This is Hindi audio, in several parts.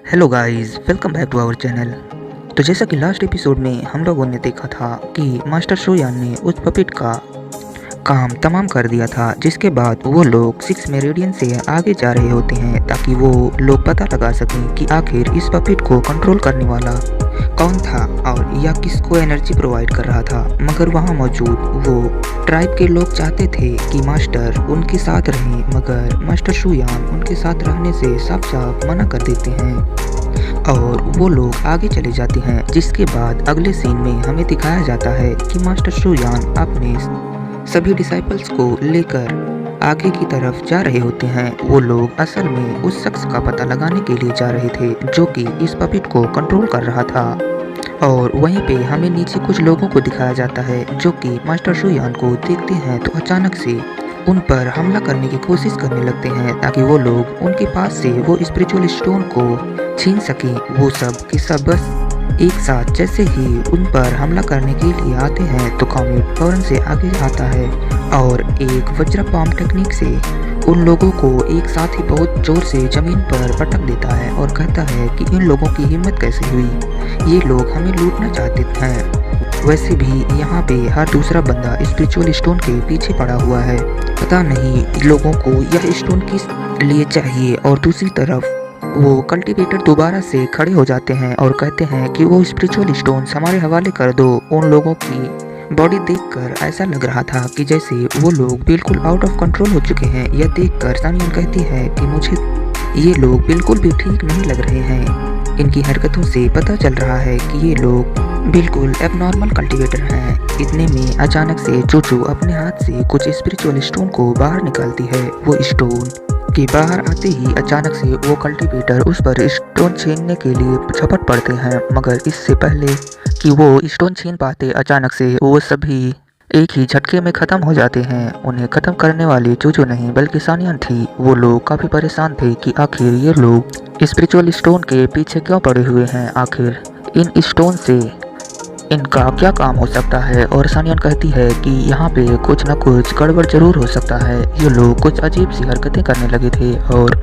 Hello guys, welcome back to our channel. तो जैसा कि लास्ट एपिसोड में हम लोगों ने देखा था कि मास्टर शोयान ने उस पपेट का काम तमाम कर दिया था, जिसके बाद वो लोग 6 मेरिडियन से आगे जा रहे होते हैं ताकि वो लोग पता लगा सकें कि आखिर इस पपेट को कंट्रोल करने वाला कौन था और या किसको एनर्जी प्रोवाइड कर रहा था। मगर वहाँ मौजूद वो ट्राइब के लोग चाहते थे कि मास्टर उनके साथ रहें, मगर मास्टर शोयान उनके साथ रहने से साफ साफ मना कर देते हैं और वो लोग आगे चले जाते हैं। जिसके बाद अगले सीन में हमें दिखाया जाता है कि मास्टर शोयान अपने सभी डिसाइपल्स को लेकर आगे की तरफ जा रहे होते हैं। वो लोग असल में उस शख्स का पता लगाने के लिए जा रहे थे जो कि इस पपेट को कंट्रोल कर रहा था। और वहीं पे हमें नीचे कुछ लोगों को दिखाया जाता है जो कि मास्टर शोयान को देखते हैं तो अचानक से उन पर हमला करने की कोशिश करने लगते हैं ताकि वो लोग उनके पास से वो स्पिरिचुअल स्टोन को छीन सकें। वो सब के सब बस एक साथ जैसे ही उन पर हमला करने के लिए आते हैं तो कॉमेट फौरन से आगे आता है और एक वज्र पाम टेक्निक से उन लोगों को एक साथ ही बहुत जोर से जमीन पर पटक देता है और कहता है कि इन लोगों की हिम्मत कैसे हुई, ये लोग हमें लूटना चाहते हैं। वैसे भी यहाँ पे हर दूसरा बंदा स्पिरिचुअल स्टोन के पीछे पड़ा हुआ है, पता नहीं लोगों को यह स्टोन किस लिए चाहिए। और दूसरी तरफ वो कल्टीवेटर दोबारा से खड़े हो जाते हैं और कहते हैं कि वो स्पिरिचुअल स्टोन्स हमारे हवाले कर दो। उन लोगों की बॉडी देखकर ऐसा लग रहा था कि जैसे वो लोग बिल्कुल आउट ऑफ कंट्रोल हो चुके हैं। यह देखकर सानियन कहती है कि मुझे ये लोग बिल्कुल भी ठीक नहीं लग रहे हैं, इनकी हरकतों से पता चल रहा है कि ये लोग बिल्कुल एबनॉर्मल कल्टीवेटर हैं। इतने में अचानक से चूचू अपने हाथ से कुछ स्पिरिचुअल स्टोन को बाहर निकालती है। वो स्टोन के बाहर आते ही अचानक से वो कल्टीवेटर उस पर स्टोन छीनने के लिए झपट पड़ते हैं, मगर इससे पहले कि वो स्टोन छीन पाते अचानक से वो सभी एक ही झटके में खत्म हो जाते हैं। उन्हें खत्म करने वाली चूचू नहीं बल्कि सानियन थी। वो लोग काफी परेशान थे कि आखिर ये लोग स्पिरिचुअल स्टोन के पीछे क्यों पड़े हुए हैं, आखिर इन स्टोन से इनका क्या काम हो सकता है। और सानियन कहती है कि यहाँ पे कुछ न कुछ गड़बड़ जरूर हो सकता है, ये लोग कुछ अजीब सी हरकतें करने लगे थे। और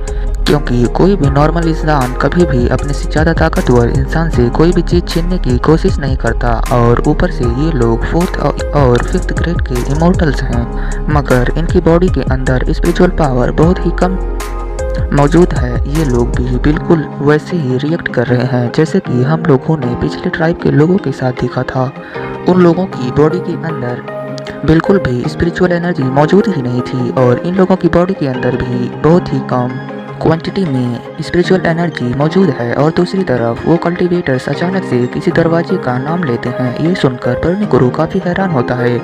क्योंकि कोई भी नॉर्मल इंसान कभी भी अपने से ज़्यादा ताकतवर इंसान से कोई भी चीज़ छीनने की कोशिश नहीं करता, और ऊपर से ये लोग 4th और 5th ग्रेड के इमोर्टल्स हैं, मगर इनकी बॉडी के अंदर स्पिरिचुअल पावर बहुत ही कम मौजूद है। ये लोग भी बिल्कुल वैसे ही रिएक्ट कर रहे हैं जैसे कि हम लोगों ने पिछले ट्राइब के लोगों के साथ देखा था। उन लोगों की बॉडी के अंदर बिल्कुल भी स्पिरिचुअल एनर्जी मौजूद ही नहीं थी और इन लोगों की बॉडी के अंदर भी बहुत ही कम क्वांटिटी में स्पिरिचुअल एनर्जी मौजूद है। और दूसरी तरफ वो कल्टीवेटर्स अचानक से किसी दरवाजे का नाम लेते हैं। ये सुनकर बर्निकुरु काफ़ी हैरान होता है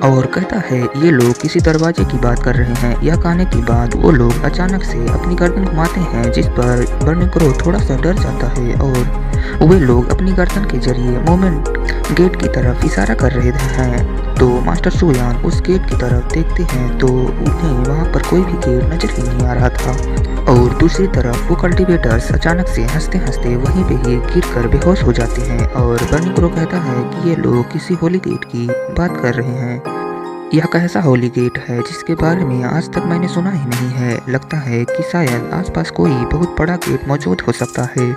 और कहता है ये लोग किसी दरवाजे की बात कर रहे हैं। यह कहने के बाद वो लोग अचानक से अपनी गर्दन घुमाते हैं, जिस पर बर्निकुरु थोड़ा सा डर जाता है और वे लोग अपनी गर्दन के जरिए मूवमेंट गेट की तरफ इशारा कर रहे हैं। तो मास्टर शोयान उस गेट की तरफ देखते हैं तो उन्हें वहाँ पर कोई भी गेट नजर ही नहीं आ रहा था। और दूसरी तरफ वो कल्टीवेटर्स अचानक से हंसते हंसते वहीं पे ही गिरकर बेहोश हो जाते हैं और बर्निकुरु कहता है कि ये लोग किसी होली गेट की बात कर रहे हैं। यह कैसा होली गेट है जिसके बारे में आज तक मैंने सुना ही नहीं है। लगता है कि शायद आसपास कोई बहुत बड़ा गेट मौजूद हो सकता है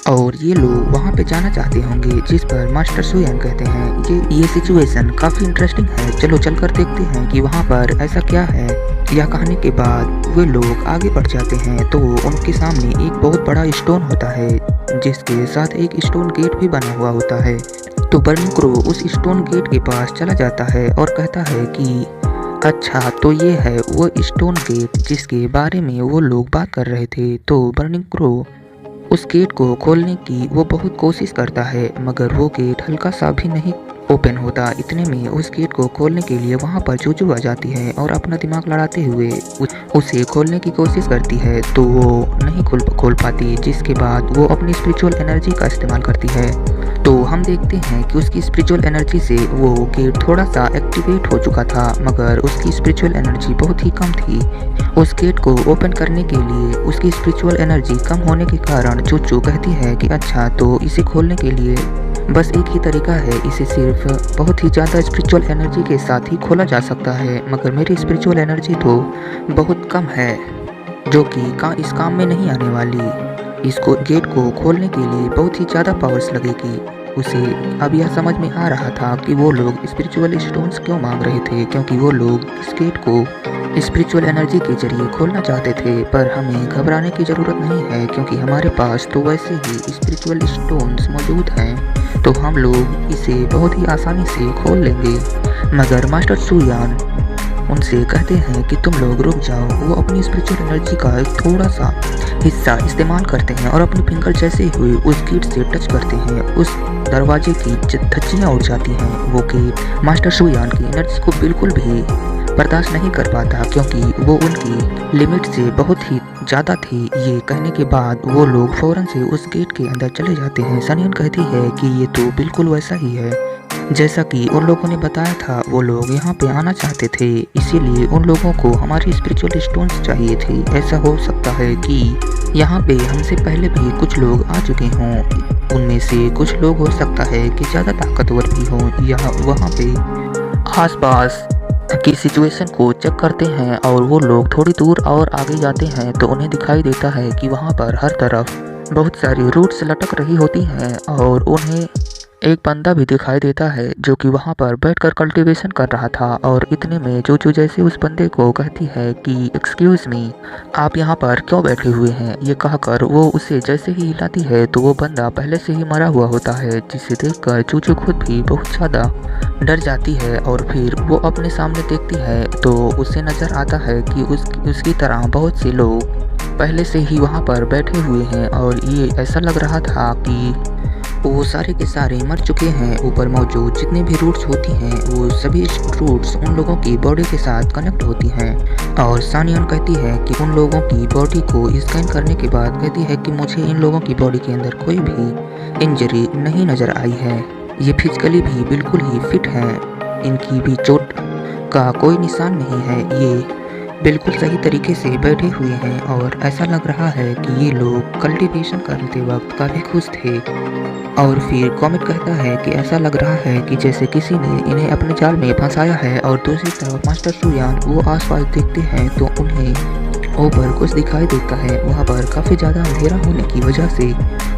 और ये लोग वहाँ पे जाना चाहते होंगे। जिस पर मास्टर शोयान कहते हैं ये सिचुएशन काफ़ी इंटरेस्टिंग है, चलो चलकर देखते हैं कि वहाँ पर ऐसा क्या है। यह कहने के बाद वे लोग आगे बढ़ जाते हैं तो उनके सामने एक बहुत बड़ा स्टोन होता है जिसके साथ एक स्टोन गेट भी बना हुआ होता है। तो बर्निकुरु उस स्टोन गेट के पास चला जाता है और कहता है कि अच्छा, तो ये है वो स्टोन गेट जिसके बारे में वो लोग बात कर रहे थे। तो बर्निकुरु उस गेट को खोलने की वो बहुत कोशिश करता है, मगर वो गेट हल्का सा भी नहीं ओपन होता। इतने में उस गेट को खोलने के लिए वहाँ पर चूचू आ जाती है और अपना दिमाग लड़ाते हुए उसे खोलने की कोशिश करती है तो वो नहीं खोल पाती। जिसके बाद वो अपनी स्पिरिचुअल एनर्जी का इस्तेमाल करती है तो हम देखते हैं कि उसकी स्पिरिचुअल एनर्जी से वो गेट थोड़ा सा एक्टिवेट हो चुका था, मगर उसकी स्पिरिचुअल एनर्जी बहुत ही कम थी। उस गेट को ओपन करने के लिए उसकी स्पिरिचुअल एनर्जी कम होने के कारण चूचू कहती है कि अच्छा, तो इसे खोलने के लिए बस एक ही तरीका है, इसे सिर्फ बहुत ही ज़्यादा स्पिरिचुअल एनर्जी के साथ ही खोला जा सकता है, मगर मेरी स्पिरिचुअल एनर्जी तो बहुत कम है जो कि इस काम में नहीं आने वाली। इसको गेट को खोलने के लिए बहुत ही ज़्यादा पावर्स लगेगी। उसे अब यह समझ में आ रहा था कि वो लोग स्पिरिचुअल स्टोन्स क्यों मांग रहे थे, क्योंकि वो लोग इस गेट को स्पिरिचुअल एनर्जी के जरिए खोलना चाहते थे। पर हमें घबराने की ज़रूरत नहीं है, क्योंकि हमारे पास तो वैसे ही स्पिरिचुअल स्टोन्स मौजूद हैं, तो हम लोग इसे बहुत ही आसानी से खोल लेंगे। मगर मास्टर सू यान उनसे कहते हैं कि तुम लोग रुक जाओ। वो अपनी स्पिरिचुअल एनर्जी का एक थोड़ा सा हिस्सा इस्तेमाल करते हैं और अपनी फिंगर जैसे हुए उस गेट से टच करते हैं, उस दरवाजे की धज्जियाँ उड़ जाती हैं। वो गेट मास्टर सू यान की एनर्जी को बिल्कुल भी बर्दाश्त नहीं कर पाता, क्योंकि वो उनकी लिमिट से बहुत ही ज़्यादा थी। ये कहने के बाद वो लोग फौरन से उस गेट के अंदर चले जाते हैं। सनियन कहती है कि ये तो बिल्कुल वैसा ही है जैसा कि उन लोगों ने बताया था। वो लोग यहाँ पे आना चाहते थे, इसीलिए उन लोगों को हमारी स्पिरिचुअल स्टोन्स चाहिए थे। ऐसा हो सकता है कि यहाँ पे हमसे पहले भी कुछ लोग आ चुके हों। उनमें से कुछ लोग हो सकता है कि ज़्यादा ताकतवर भी हों, या वहाँ पे आसपास की सिचुएशन को चेक करते हैं और वो लोग थोड़ी दूर और आगे जाते हैं तो उन्हें दिखाई देता है कि वहाँ पर हर तरफ बहुत सारी रूट्स लटक रही होती हैं, और उन्हें एक बंदा भी दिखाई देता है जो कि वहाँ पर बैठकर कल्टीवेशन कर रहा था। और इतने में चूचू जैसे उस बंदे को कहती है कि एक्सक्यूज़ मी, आप यहाँ पर क्यों बैठे हुए हैं। ये कहकर वो उसे जैसे ही हिलाती है तो वो बंदा पहले से ही मरा हुआ होता है, जिसे देखकर चूचू खुद भी बहुत ज़्यादा डर जाती है। और फिर वो अपने सामने देखती है तो उसे नज़र आता है कि उसकी तरह बहुत से लोग पहले से ही वहाँ पर बैठे हुए हैं, और ये ऐसा लग रहा था कि वो सारे के सारे मर चुके हैं। ऊपर मौजूद जितने भी रूट्स होती हैं वो सभी रूट्स उन लोगों की बॉडी के साथ कनेक्ट होती हैं। और सानियन कहती है कि उन लोगों की बॉडी को स्कैन करने के बाद कहती है कि मुझे इन लोगों की बॉडी के अंदर कोई भी इंजरी नहीं नज़र आई है। ये फिजिकली भी बिल्कुल ही फिट हैं, इनकी भी चोट का कोई निशान नहीं है। ये बिल्कुल सही तरीके से बैठे हुए हैं, और ऐसा लग रहा है कि ये लोग कल्टीवेशन करते वक्त काफ़ी खुश थे। और फिर कॉमिक कहता है कि ऐसा लग रहा है कि जैसे किसी ने इन्हें अपने जाल में फंसाया है। और दूसरी तरफ मास्टर सू यान वो आसपास देखते हैं तो उन्हें ऊपर कुछ दिखाई देता है। वहाँ पर काफ़ी ज़्यादा अंधेरा होने की वजह से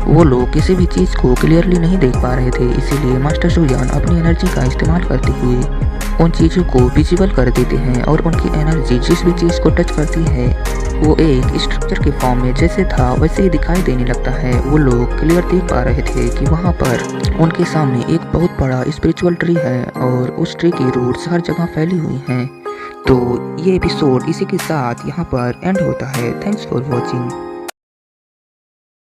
वो लोग किसी भी चीज़ को क्लियरली नहीं देख पा रहे थे, इसीलिए मास्टर सू यान अपनी एनर्जी का इस्तेमाल करते हुए उन चीज़ों को विजिबल कर देते हैं, और उनकी एनर्जी जिस भी चीज़ को टच करती है वो एक स्ट्रक्चर के फॉर्म में जैसे था वैसे ही दिखाई देने लगता है। वो लोग क्लियर देख पा रहे थे कि वहाँ पर उनके सामने एक बहुत बड़ा स्पिरिचुअल ट्री है, और उस ट्री की रूट्स हर जगह फैली हुई हैं। तो ये एपिसोड इसी के साथ यहाँ पर एंड होता है। Thanks for watching.